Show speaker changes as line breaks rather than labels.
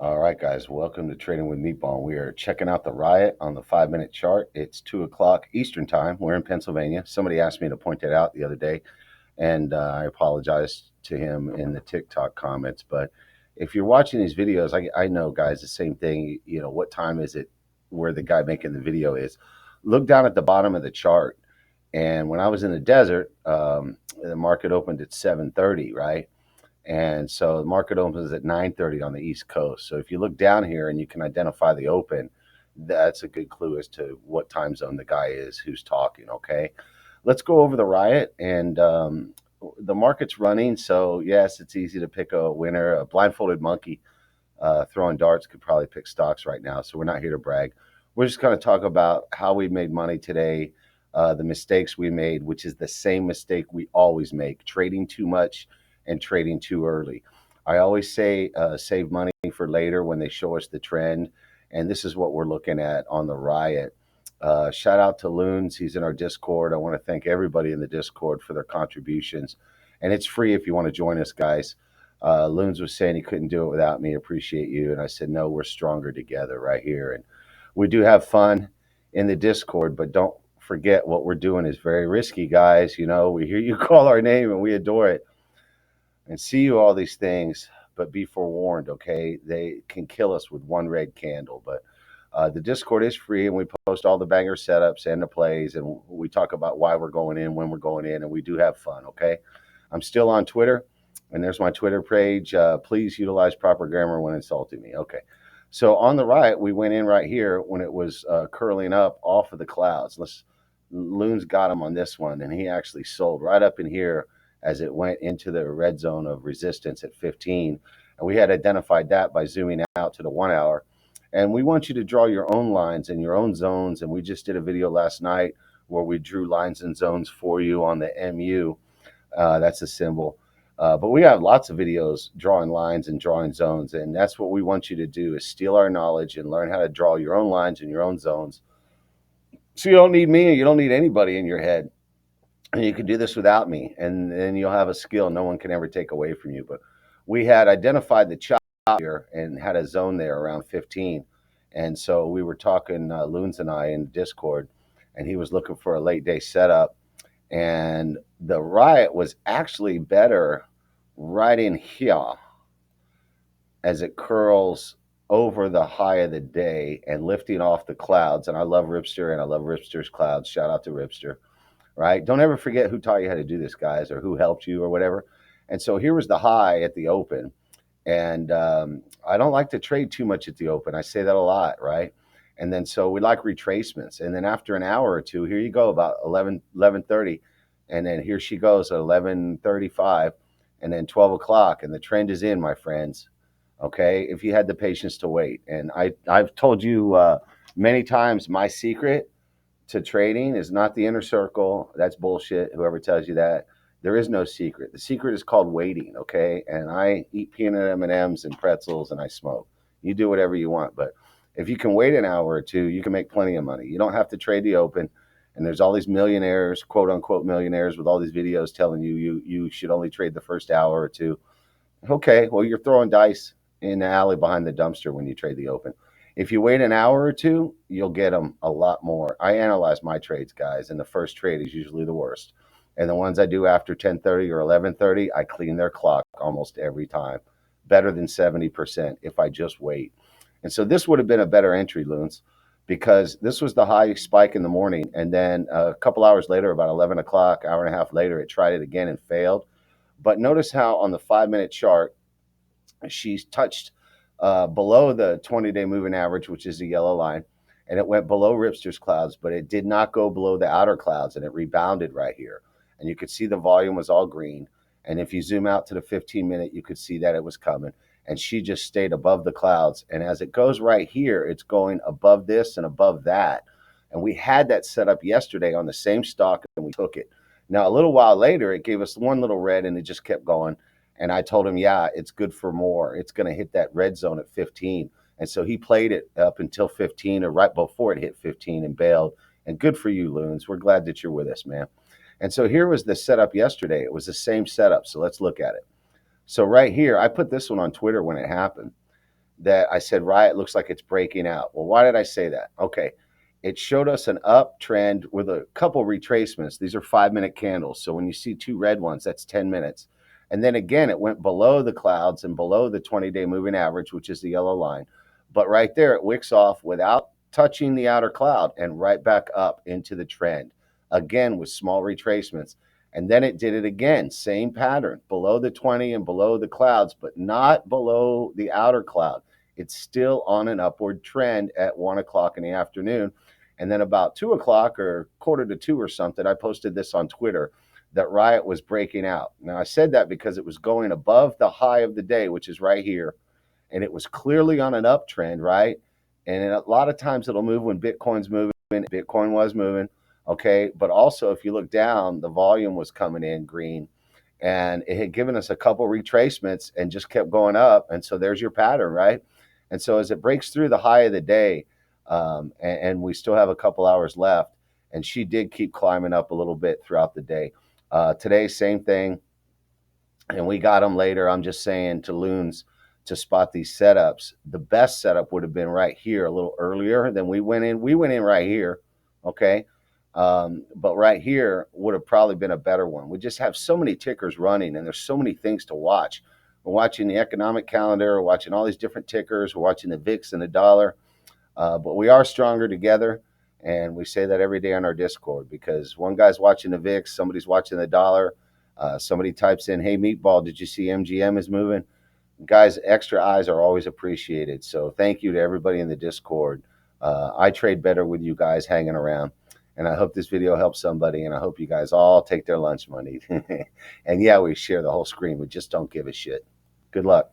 All right, guys, welcome to Trading with Meatball. We are checking out the riot on the 5 minute chart. It's 2 o'clock Eastern time. We're in Pennsylvania. Somebody asked me to point that out the other day, and I apologized to him in the TikTok comments. But if you're watching these videos, I know, guys, the same thing. You know, what time is it where the guy making the video is? Look down at the bottom of the chart. And when I was in the desert, the market opened at 7:30, right? And so the market opens at 9:30 on the East Coast. So if you look down here and you can identify the open, that's a good clue as to what time zone the guy is who's talking. Okay, let's go over the riot. And the market's running, so yes, it's easy to pick a winner. A blindfolded monkey throwing darts could probably pick stocks right now. So we're not here to brag. We're just going to talk about how we made money today, the mistakes we made, which is the same mistake we always make: trading too much and trading too early. I always say save money for later when they show us the trend. And this is what we're looking at on the riot. Shout out to Luns. He's in our Discord. I want to thank everybody in the Discord for their contributions. And it's free if you want to join us, guys. Luns was saying he couldn't do it without me. Appreciate you. And I said, no, we're stronger together right here. And we do have fun in the Discord, but don't forget what we're doing is very risky, guys. You know, we hear you call our name and we adore it and see you all these things, but be forewarned, okay? They can kill us with one red candle. But the Discord is free, and we post all the banger setups and the plays, and we talk about why we're going in, when we're going in, and we do have fun, okay? I'm still on Twitter, and there's my Twitter page. Please utilize proper grammar when insulting me. Okay. So on the right, we went in right here when it was curling up off of the clouds. Loons got him on this one, and he actually sold right up in here as it went into the red zone of resistance at 15. And we had identified that by zooming out to the 1 hour. And we want you to draw your own lines and your own zones. And we just did a video last night where we drew lines and zones for you on the MU. That's a symbol. But we have lots of videos drawing lines and drawing zones. And that's what we want you to do, is steal our knowledge and learn how to draw your own lines and your own zones. So you don't need me and you don't need anybody in your head. And you can do this without me, and then you'll have a skill no one can ever take away from you. But we had identified the chop here and had a zone there around 15. And so we were talking, Loons and I, in Discord, and he was looking for a late day setup. And the riot was actually better right in here as it curls over the high of the day and lifting off the clouds. And I love Ripster, and I love Ripster's clouds. Shout out to Ripster. Right? Don't ever forget who taught you how to do this, guys, or who helped you or whatever. And so here was the high at the open. And I don't like to trade too much at the open. I say that a lot, right? And then so we like retracements. And then after an hour or two, here you go, about 11:30. And then here she goes at 11:35 and then 12 o'clock. And the trend is in, my friends. Okay. If you had the patience to wait. And I've told you many times, my secret to trading is not the inner circle. That's bullshit. Whoever tells you that, there is no secret. The secret is called waiting. Okay. And I eat peanut M&Ms and pretzels and I smoke. You do whatever you want. But if you can wait an hour or two, you can make plenty of money. You don't have to trade the open. And there's all these millionaires, quote unquote millionaires, with all these videos telling you should only trade the first hour or two. Okay. Well, you're throwing dice in the alley behind the dumpster when you trade the open. If you wait an hour or two, you'll get them a lot more. I analyze my trades, guys, and the first trade is usually the worst. And the ones I do after 10:30 or 11:30, I clean their clock almost every time. Better than 70% if I just wait. And so this would have been a better entry, Loons, because this was the high spike in the morning. And then a couple hours later, about 11 o'clock, hour and a half later, it tried it again and failed. But notice how on the 5 minute chart, she's touched below the 20-day moving average, which is the yellow line, and it went below Ripster's clouds, but it did not go below the outer clouds, and it rebounded right here. And you could see the volume was all green. And if you zoom out to the 15-minute, you could see that it was coming. And she just stayed above the clouds. And as it goes right here, it's going above this and above that. And we had that set up yesterday on the same stock, and we took it. Now, a little while later, it gave us one little red, and it just kept going. And I told him, yeah, it's good for more. It's going to hit that red zone at 15. And so he played it up until 15 or right before it hit 15 and bailed. And good for you, Loons. We're glad that you're with us, man. And so here was the setup yesterday. It was the same setup. So let's look at it. So right here, I put this one on Twitter when it happened. that I said, Riot looks like it's breaking out. Well, why did I say that? Okay. It showed us an uptrend with a couple retracements. These are 5-minute candles. So when you see two red ones, that's 10 minutes. And then again, it went below the clouds and below the 20-day moving average, which is the yellow line. But right there, it wicks off without touching the outer cloud and right back up into the trend, again with small retracements. And then it did it again, same pattern, below the 20 and below the clouds, but not below the outer cloud. It's still on an upward trend at 1 o'clock in the afternoon. And then about 2 o'clock or quarter to 2 or something, I posted this on Twitter that Riot was breaking out. Now, I said that because it was going above the high of the day, which is right here, and it was clearly on an uptrend, right? And a lot of times it'll move when Bitcoin's moving. Bitcoin was moving, okay? But also, if you look down, the volume was coming in green, and it had given us a couple retracements and just kept going up. And so there's your pattern, right? And so as it breaks through the high of the day, and we still have a couple hours left, and she did keep climbing up a little bit throughout the day. Today, same thing, and we got them later. I'm just saying to Luns to spot these setups. The best setup would have been right here a little earlier than we went in. We went in right here, okay? But right here would have probably been a better one. We just have so many tickers running, and there's so many things to watch. We're watching the economic calendar, we're watching all these different tickers, we're watching the VIX and the dollar. But we are stronger together, and we say that every day on our Discord, because one guy's watching the VIX, somebody's watching the dollar, somebody types in, "Hey, Meatball, did you see MGM is moving?" Guys, extra eyes are always appreciated. So thank you to everybody in the Discord. I trade better with you guys hanging around, and I hope this video helps somebody, and I hope you guys all take their lunch money. And yeah, we share the whole screen. We just don't give a shit. Good luck.